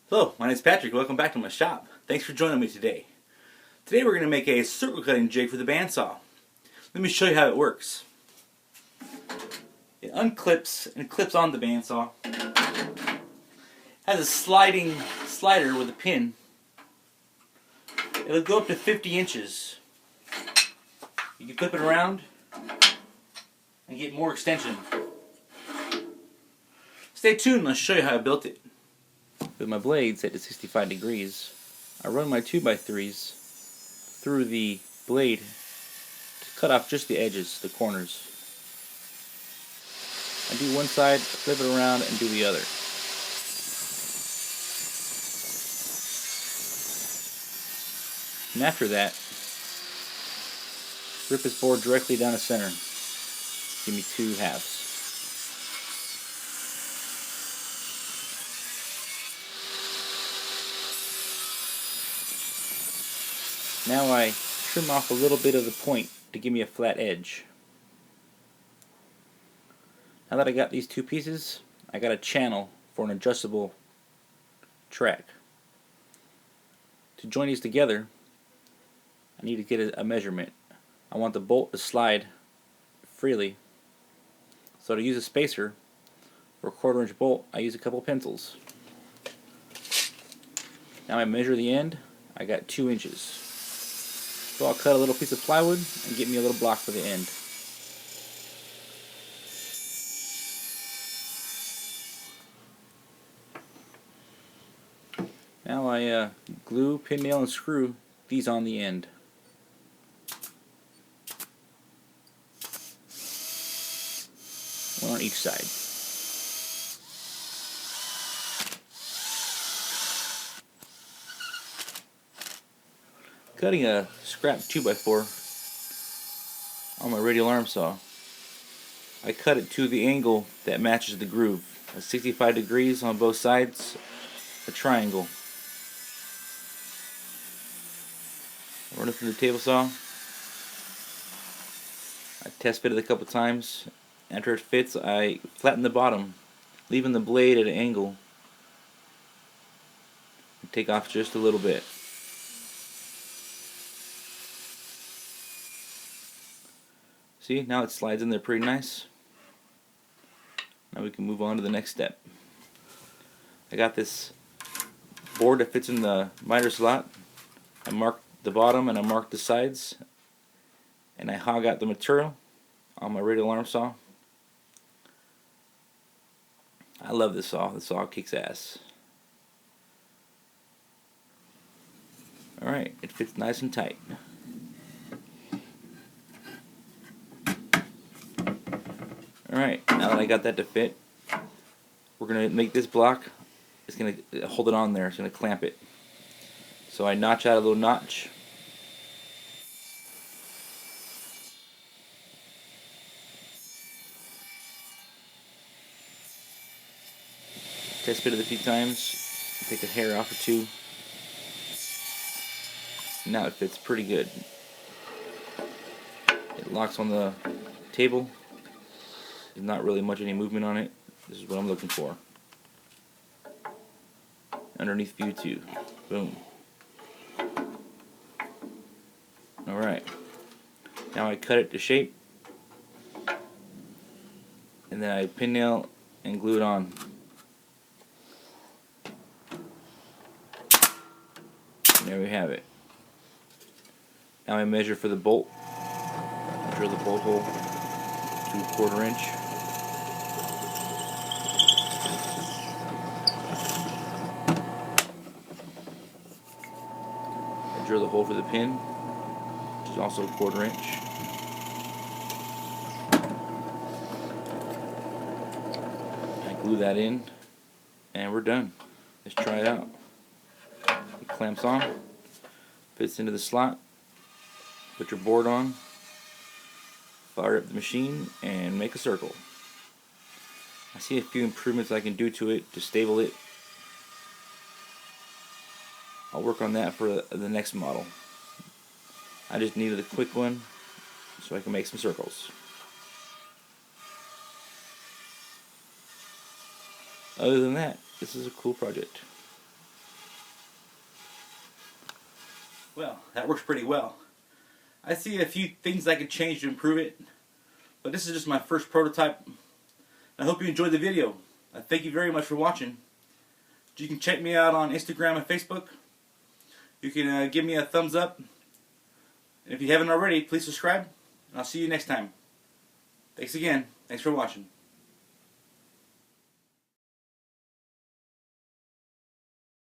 Hello, my name is Patrick. Welcome back to my shop. Thanks for joining me today. Today we're going to make a circle cutting jig for the bandsaw. Let me show you how it works. It unclips and clips on the bandsaw. Has a slider with a pin. It'll go up to 50 inches. You can clip it around and get more extension. Stay tuned and I'll show you how I built it. With my blade set to 65 degrees, I run my 2x3s through the blade to cut off just the edges, the corners. I do one side, flip it around, and do the other. And after that, rip this board directly down the center. Give me two halves. Now I trim off a little bit of the point to give me a flat edge. Now that I got these two pieces, I got a channel for an adjustable track. To join these together, I need to get a measurement. I want the bolt to slide freely. So to use a spacer for a 1/4 inch bolt, I use a couple pencils. Now I measure the end. I got 2 inches. So I'll cut a little piece of plywood and get me a little block for the end. Now I glue, pin nail, and screw these on the end. One on each side. Cutting a scrap 2x4 on my radial arm saw, I cut it to the angle that matches the groove. 65 degrees on both sides, a triangle. Run it through the table saw. I test fit it a couple times. After it fits, I flatten the bottom, leaving the blade at an angle. Take off just a little bit. See, now it slides in there pretty nice. Now we can move on to the next step. I got this board that fits in the miter slot. I marked the bottom and I marked the sides. And I hog out the material on my radial arm saw. I love this saw. The saw kicks ass. Alright, it fits nice and tight. Alright, now that I got that to fit, we're going to make this block, it's going to hold it on there, it's going to clamp it. So I notch out a little notch. Test fit it a few times, take a hair off or two. Now it fits pretty good. It locks on the table. There's not really much any movement on it. This is what I'm looking for. Underneath view 2. Boom. Alright. Now I cut it to shape. And then I pin nail and glue it on. And there we have it. Now I measure for the bolt. Drill the bolt hole to 1/4 inch. Drill the hole for the pin, which is also 1/4 inch. I glue that in, and we're done. Let's try it out. It clamps on, fits into the slot. Put your board on, fire up the machine, and make a circle. I see a few improvements I can do to it to stable it. I'll work on that for the next model. I just needed a quick one so I can make some circles. Other than that, this is a cool project. Well, that works pretty well. I see a few things I could change to improve it, but this is just my first prototype. I hope you enjoyed the video. I thank you very much for watching. You can check me out on Instagram and Facebook. You can give me a thumbs up. And if you haven't already, please subscribe. And I'll see you next time. Thanks again. Thanks for watching.